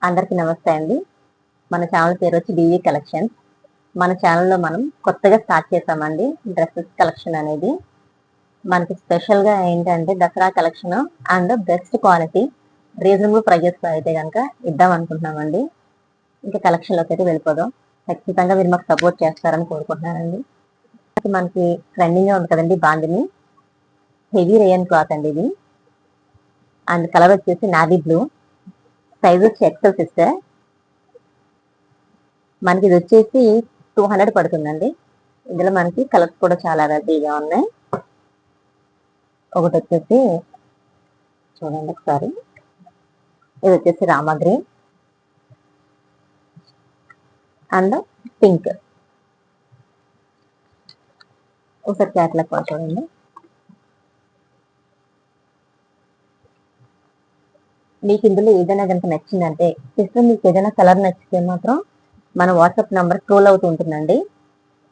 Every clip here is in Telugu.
అందరికీ నమస్తే అండి. మన ఛానల్ పేరు వచ్చి డివి కలెక్షన్స్. మన ఛానల్లో మనం కొత్తగా స్టార్ట్ చేసామండి డ్రెస్సెస్ కలెక్షన్ అనేది. మనకి స్పెషల్గా ఏంటంటే Dasara collection and best quality reasonable ప్రైజెస్లో అయితే కనుక ఇద్దాం అనుకుంటున్నామండి. ఇంకా కలెక్షన్లోకి అయితే వెళ్ళిపోదాం. ఖచ్చితంగా మీరు మాకు సపోర్ట్ చేస్తారని కోరుకుంటున్నానండి. మనకి ట్రెండింగ్గా ఉంది కదండి బాందిని, హెవీ రేయన్ క్లాత్ అండి ఇది. అండ్ కలర్ వచ్చేసి నావీ బ్లూ, సైజ్ వచ్చి ఎక్సెల్ సిస్టర్. మనకి ఇది వచ్చేసి 200 పడుతుందండి. ఇందులో మనకి కలర్స్ కూడా చాలా రెడీగా ఉన్నాయి. ఒకటి వచ్చేసి చూడండి ఒకసారి, ఇది వచ్చేసి రామా గ్రీన్ అండ్ పింక్. ఒకసారి క్యాట్లాగ్ కూడా చూడండి. మీకు ఇందులో ఏదైనా కనుక నచ్చిందంటే సిస్టర్, మీకు ఏదైనా కలర్ నచ్చితే మాత్రం మన వాట్సాప్ నెంబర్ స్క్రోల్ అవుతూ ఉంటుందండి.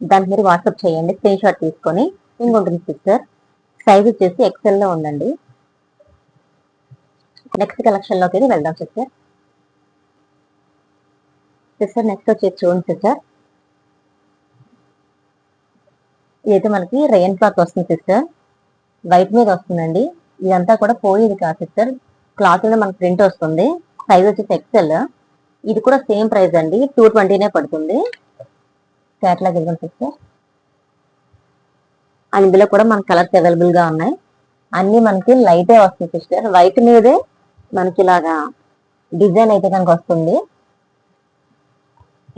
దానికి మీరు వాట్సాప్ చేయండి, స్క్రీన్ షాట్ తీసుకొని. ఇంకొంటుంది సిస్టర్, సైజ్ వచ్చేసి ఎక్సెల్లో ఉందండి. నెక్స్ట్ కలెక్షన్లోకి వెళ్దాం సిస్టర్. నెక్స్ట్ వచ్చేసి చూడండి సిస్టర్, ఇదైతే మనకి రేయన్ క్లాత్ వస్తుంది సిస్టర్, వైట్ మీద వస్తుందండి. ఇదంతా కూడా పోయేది కాదు సిస్టర్, క్లాత్ మీద మనకి ప్రింట్ వస్తుంది. సైజ్ వచ్చేసి ఎక్సెల్. ఇది కూడా సేమ్ ప్రైస్ అండి, 220 పడుతుంది. క్యాట్లాగ్ ఇవ్వండి సిస్టర్. అండ్ ఇందులో కూడా మనకి కలర్స్ అవైలబుల్ గా ఉన్నాయి. అన్ని మనకి లైటే వస్తుంది సిస్టర్, వైట్ మీదే మనకి ఇలాగా డిజైన్ అయితే కనుక వస్తుంది.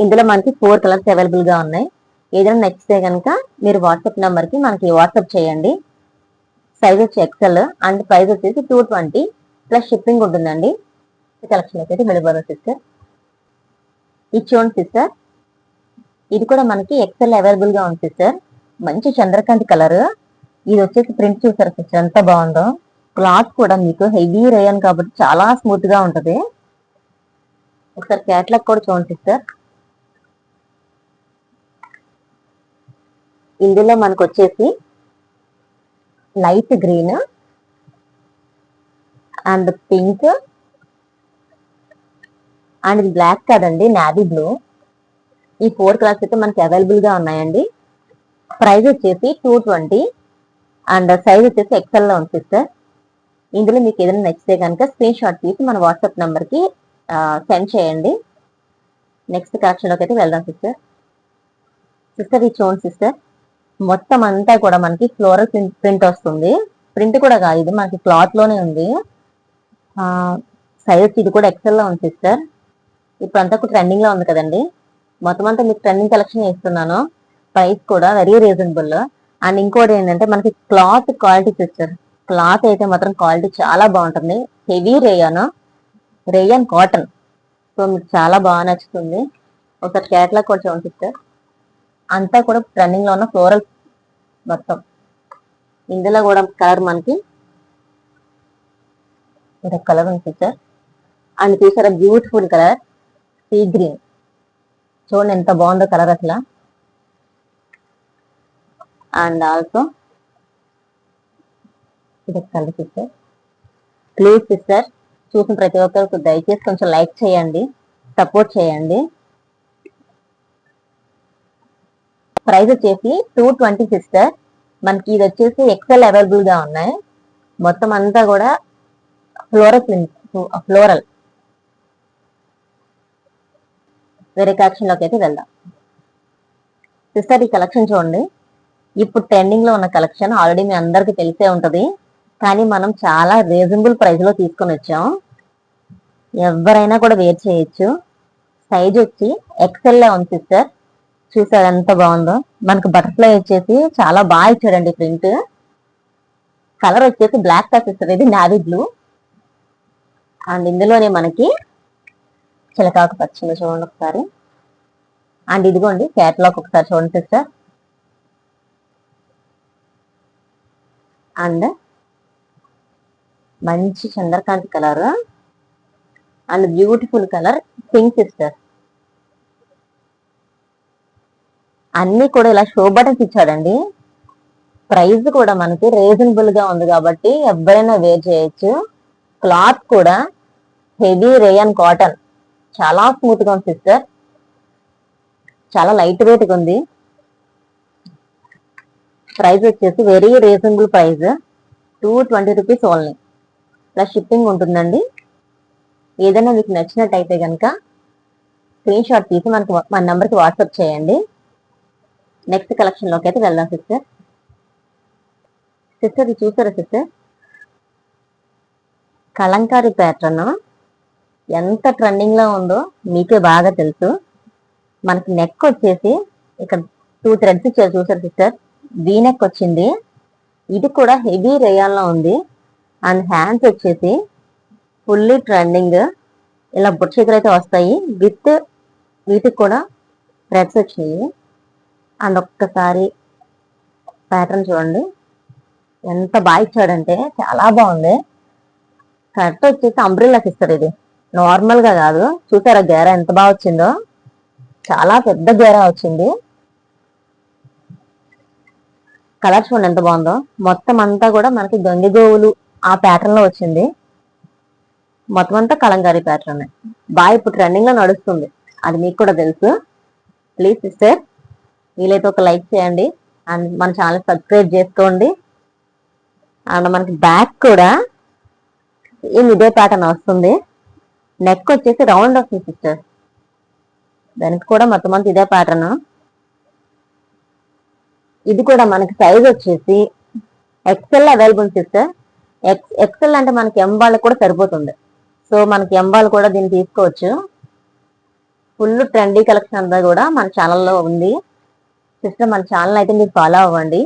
ఇందులో మనకి 4 కలర్స్ అవైలబుల్ గా ఉన్నాయి. ఏదైనా నచ్చితే కనుక మీరు వాట్సాప్ నెంబర్ కి మనకి వాట్సాప్ చేయండి. సైజ్ వచ్చి ఎక్సెల్ అండ్ ప్రైస్ వచ్చేసి 220 ప్లస్ షిప్పింగ్ ఉంటుందండి. కలెక్షన్ అయితే వెళ్ళిపోదాం సిస్టర్. ఇది చూడండి సిస్టర్, ఇది కూడా మనకి ఎక్సెల్ అవైలబుల్ గా ఉంది సిస్టర్. మంచి చంద్రకాంతి కలర్. ఇది వచ్చేసి ప్రింట్ చూసారు సిస్టర్ ఎంత బాగుందో. క్లాత్ కూడా మీకు హెవీ రేయన్ కాబట్టి చాలా స్మూత్ గా ఉంటది. ఒకసారి క్యాట్లాగ్ కూడా చూడండి సిస్టర్. ఇందులో మనకు వచ్చేసి light green and pink and ఇది బ్లాక్ కాదండి, నావీ బ్లూ. ఈ 4 కలర్స్ అయితే మనకి అవైలబుల్ గా ఉన్నాయండి. ప్రైస్ వచ్చేసి 220 అండ్ సైజ్ వచ్చేసి ఎక్సెల్ లో ఉంది సిస్టర్. ఇందులో మీకు ఏదైనా నచ్చితే కనుక స్క్రీన్ షాట్ తీసి మన వాట్సాప్ నెంబర్ కి సెండ్ చేయండి. నెక్స్ట్ కలెక్షన్ లోకి అయితే వెళ్దాం సిస్టర్. ఇది చూడండి సిస్టర్, మొత్తం అంతా కూడా మనకి ఫ్లోరల్ ప్రింట్ వస్తుంది. ప్రింట్ కూడా కాదు, ఇది మనకి క్లాత్ లోనే ఉంది. సైజ్ ఇది కూడా ఎక్సెల్ లో ఉంది సిస్టర్. ఇప్పుడు అంతా ట్రెండింగ్ లో ఉంది కదండి, మొత్తం అంతా మీకు ట్రెండింగ్ కలెక్షన్ ఇస్తున్నాను. ప్రైస్ కూడా వెరీ రీజనబుల్. అండ్ ఇంకోటి ఏంటంటే మనకి క్లాత్ క్వాలిటీ సిస్టర్, క్లాత్ అయితే మాత్రం క్వాలిటీ చాలా బాగుంటుంది. హెవీ రేయన్ కాటన్, సో మీకు చాలా బాగా నచ్చుతుంది. ఒకసారి క్యాట్లాగ్ కూడా చూడండి సిస్టర్. అంతా కూడా ట్రెండింగ్ లో ఉన్న ఫ్లోరల్ మొత్తం. ఇందులో కూడా కలర్ మనకి ఇదొక కలర్ ఉంది సిస్టర్. అండ్ చూసారా బ్యూటిఫుల్ కలర్ సీ గ్రీన్. చూడండి ఎంత బాగుందో కలర్ అసలు. అండ్ ఆల్సో ఇదొక కలర్ సిస్టర్. ప్లీజ్ సిస్టర్, చూసిన ప్రతి ఒక్కరికి దయచేసి కొంచెం లైక్ చేయండి, సపోర్ట్ చేయండి. ప్రైస్ వచ్చేసి 220 సిస్టర్. మనకి ఇది వచ్చేసి ఎక్సెల్ అవైలబుల్ గా ఉన్నాయి. మొత్తం అంతా కూడా ఫ్లోరల్. వేరే కలెక్షన్ లోకి అయితే వెళ్దాం సిస్టర్. ఈ కలెక్షన్ చూడండి, ఇప్పుడు ట్రెండింగ్ లో ఉన్న కలెక్షన్. ఆల్రెడీ మీ అందరికి తెలిసే ఉంటది, కానీ మనం చాలా రీజనబుల్ ప్రైస్ లో తీసుకొని వచ్చాం. ఎవరైనా కూడా వేర్ చేయొచ్చు. సైజ్ వచ్చి ఎక్సెల్ లో ఉంది సిస్టర్. చూసారు ఎంత బాగుందో. మనకు బటర్ఫ్లై వచ్చేసి చాలా బాగా ఇచ్చాడండి ప్రింట్. కలర్ వచ్చేసి బ్లాక్ కా సిస్టర్, ఇది నావీ బ్లూ. అండ్ ఇందులోనే మనకి చిలకాకు పచ్చింది చూడండి ఒకసారి. అండ్ ఇదిగోండి క్యాట్లాగ్ ఒకసారి చూడండి సిస్టర్. అండ్ మంచి చంద్రకాంతి colour and beautiful colour pink sister. అన్ని కూడా ఇలా షో బటన్స్ ఇచ్చాడండి. ప్రైస్ కూడా మనకి రీజనబుల్ గా ఉంది కాబట్టి ఎవరైనా వేర్ చేయొచ్చు. క్లాత్ కూడా హెవీ రేయన్ కాటన్, చాలా స్మూత్ గా ఉంది సిస్టర్, చాలా లైట్ వెయిట్ గా ఉంది. ప్రైస్ వచ్చేసి very reasonable price, 220 rupees only, plus shipping ఉంటుందండి. ఏదైనా మీకు నచ్చినట్టయితే కనుక స్క్రీన్ షాట్ తీసి మనకి మన నెంబర్కి వాట్సాప్ చేయండి. నెక్స్ట్ కలెక్షన్ లోకి అయితే వెళ్దాం సిస్టర్. ఇది చూసారా సిస్టర్, కలంకారీ ప్యాటర్న్ ఎంత ట్రెండింగ్ లో ఉందో మీకే బాగా తెలుసు. మనకి నెక్ వచ్చేసి ఇక్కడ 2 థ్రెడ్స్ ఇచ్చారు చూసారు సిస్టర్, వీ నెక్ వచ్చింది. ఇది కూడా హెవీ రేయాన్లో ఉంది. అండ్ హ్యాండ్స్ వచ్చేసి ఫుల్లీ ట్రెండింగ్, ఇలా బుట్ట అయితే వస్తాయి విత్ వీటికి కూడా థ్రెడ్స్ వచ్చినాయి. అండ్ ఒక్కసారి ప్యాటర్న్ చూడండి ఎంత బాగా ఇచ్చాడంటే, చాలా బాగుంది. కరెక్ట్ వచ్చేసి అంబ్రిల్లాకి ఇస్తారు, ఇది నార్మల్ గా కాదు. చూసారా గేరా ఎంత బాగా వచ్చిందో, చాలా పెద్ద గేరా వచ్చింది. కలర్ చూడండి ఎంత బాగుందో. మొత్తం అంతా కూడా మనకి గంగిగోవులు ఆ ప్యాటర్న్ లో వచ్చింది. మొత్తం అంతా కలంకారీ ప్యాటర్న్ బాగా ఇప్పుడు ట్రెండింగ్ లో నడుస్తుంది, అది మీకు కూడా తెలుసు. ప్లీజ్ సిస్టర్ వీలైతే ఒక లైక్ చేయండి అండ్ మన ఛానల్ సబ్స్క్రైబ్ చేసుకోండి. అండ్ మనకి బ్యాక్ కూడా ఇదే ప్యాటర్న్ వస్తుంది. నెక్ వచ్చేసి రౌండ్ వస్తుంది సిస్టర్, దానికి కూడా మొత్తం అంతా ఇదే ప్యాటర్న్. ఇది కూడా మనకి సైజ్ వచ్చేసి ఎక్సెల్ అవైలబుల్ సిస్టర్. ఎక్సెల్ అంటే మనకి ఎం వాళ్ళకి కూడా సరిపోతుంది. సో మనకి ఎం వాళ్ళు కూడా దీన్ని తీసుకోవచ్చు. ఫుల్ ట్రెండీ కలెక్షన్ అంతా కూడా మన ఛానల్లో ఉంది సిస్టర్. మన ఛానల్ అయితే మీరు ఫాలో అవ్వండి,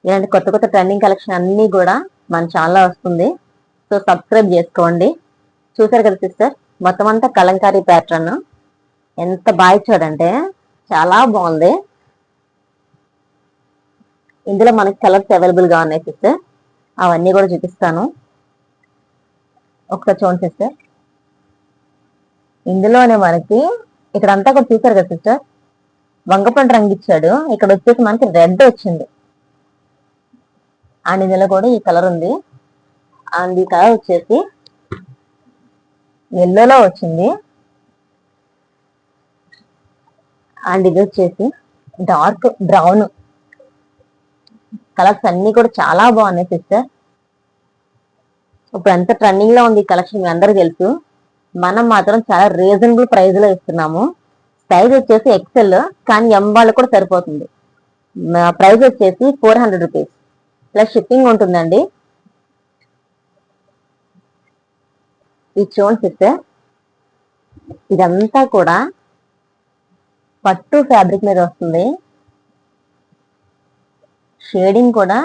ఇలాంటి కొత్త కొత్త ట్రెండింగ్ కలెక్షన్ అన్ని కూడా మన ఛానల్లో వస్తుంది. సో సబ్స్క్రైబ్ చేసుకోండి. చూసారు కదా సిస్టర్, మొత్తం అంతా కలంకారీ ప్యాటర్న్ ఎంత బాగా ఇచ్చాడంటే చాలా బాగుంది. ఇందులో మనకి కలర్స్ అవైలబుల్ గా ఉన్నాయి సిస్టర్, అవన్నీ కూడా చూపిస్తాను. ఒకసారి చూడండి సిస్టర్, ఇందులోనే మనకి ఇక్కడ అంతా కూడా చూసారు కదా సిస్టర్, వంగపండు రంగు ఇచ్చాడు. ఇక్కడ వచ్చేసి మనకి రెడ్ వచ్చింది. అండ్ ఇందులో కూడా ఈ కలర్ ఉంది. అండ్ ఈ కలర్ వచ్చేసి ఎల్లోలో వచ్చింది. అండ్ ఇది వచ్చేసి డార్క్ బ్రౌన్. కలర్స్ అన్ని కూడా చాలా బాగున్నాయి సిస్టర్. ఇప్పుడు ఎంత ట్రెండింగ్ లో ఉంది ఈ కలెక్షన్ మీ అందరికి తెలుసు. మనం మాత్రం చాలా రీజనబుల్ ప్రైస్ లో ఇస్తున్నాము. సైజ్ వచ్చేసి ఎక్సెల్, కానీ ఎం వాళ్ళకి కూడా సరిపోతుంది. ప్రైస్ వచ్చేసి 400 రూపీస్, ప్లస్ షిప్పింగ్ ఉంటుందండి. ఇది చూడండి సిస్టర్, ఇదంతా కూడా పట్టు ఫ్యాబ్రిక్ మీద వస్తుంది. షేడింగ్ కూడా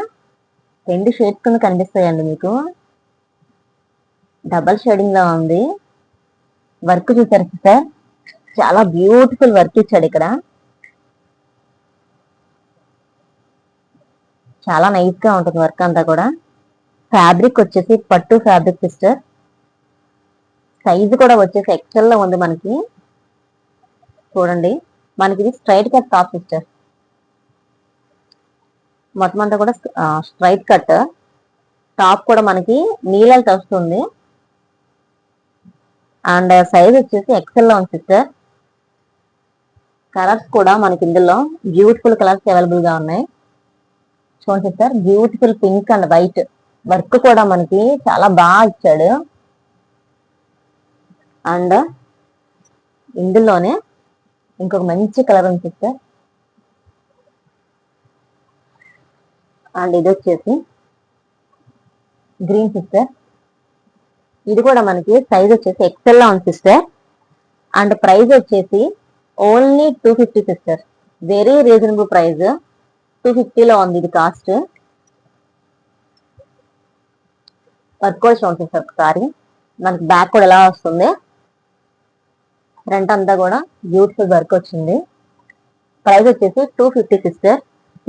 2 షేడ్స్ కింద కనిపిస్తాయండి మీకు. డబల్ షేడింగ్ లా ఉంది. వర్క్ చూసారు సిస్టర్, చాలా బ్యూటిఫుల్ వర్క్ ఇచ్చాడు ఇక్కడ. చాలా నైస్ గా ఉంటుంది వర్క్ అంతా కూడా. ఫ్యాబ్రిక్ వచ్చేసి పట్టు ఫ్యాబ్రిక్ సిస్టర్. సైజు కూడా వచ్చేసి ఎక్సెల్ లో ఉంది మనకి. చూడండి, మనకి ఇది స్ట్రైట్ కట్ టాప్ సిస్టర్. మొత్తం అంతా కూడా స్ట్రైట్ కట్ టాప్ కూడా మనకి నీళ్ళకి వస్తుంది. అండ్ సైజ్ వచ్చేసి ఎక్సెల్ లో ఉంది సిస్టర్. కలర్స్ కూడా మనకి ఇందులో బ్యూటిఫుల్ కలర్స్ అవైలబుల్ గా ఉన్నాయి. చూడండి sister, beautiful pink and white work కూడా మనకి చాలా బాగా ఇచ్చాడు. అండ్ ఇందులోనే ఇంకొక మంచి కలర్ ఉంది సిస్టర్. అండ్ ఇది వచ్చేసి గ్రీన్ సిస్టర్. ఇది కూడా మనకి సైజ్ వచ్చేసి ఎక్సెల్ లో ఉంది సిస్టర్. అండ్ ప్రైస్ వచ్చేసి only 250 sister. Very reasonable price, 250 లో ఉంది ఇది కాస్ట్. వర్క్ కూడా చూడండి సిస్టర్ ఒకసారి. మనకి బ్యాక్ కూడా ఎలా వస్తుంది, ఫ్రంట్ అంతా కూడా బ్యూటిఫుల్ వర్క్ వచ్చింది. ప్రైస్ వచ్చేసి 250 సిస్టర్.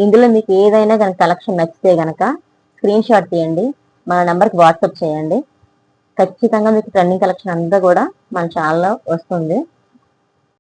ఇందులో మీకు ఏదైనా కనుక కలెక్షన్ నచ్చితే కనుక స్క్రీన్ షాట్ తీయండి, మన నెంబర్కి వాట్సాప్ చేయండి. ఖచ్చితంగా మీకు ట్రెండింగ్ కలెక్షన్ అంతా కూడా మన ఛానల్లో వస్తుంది.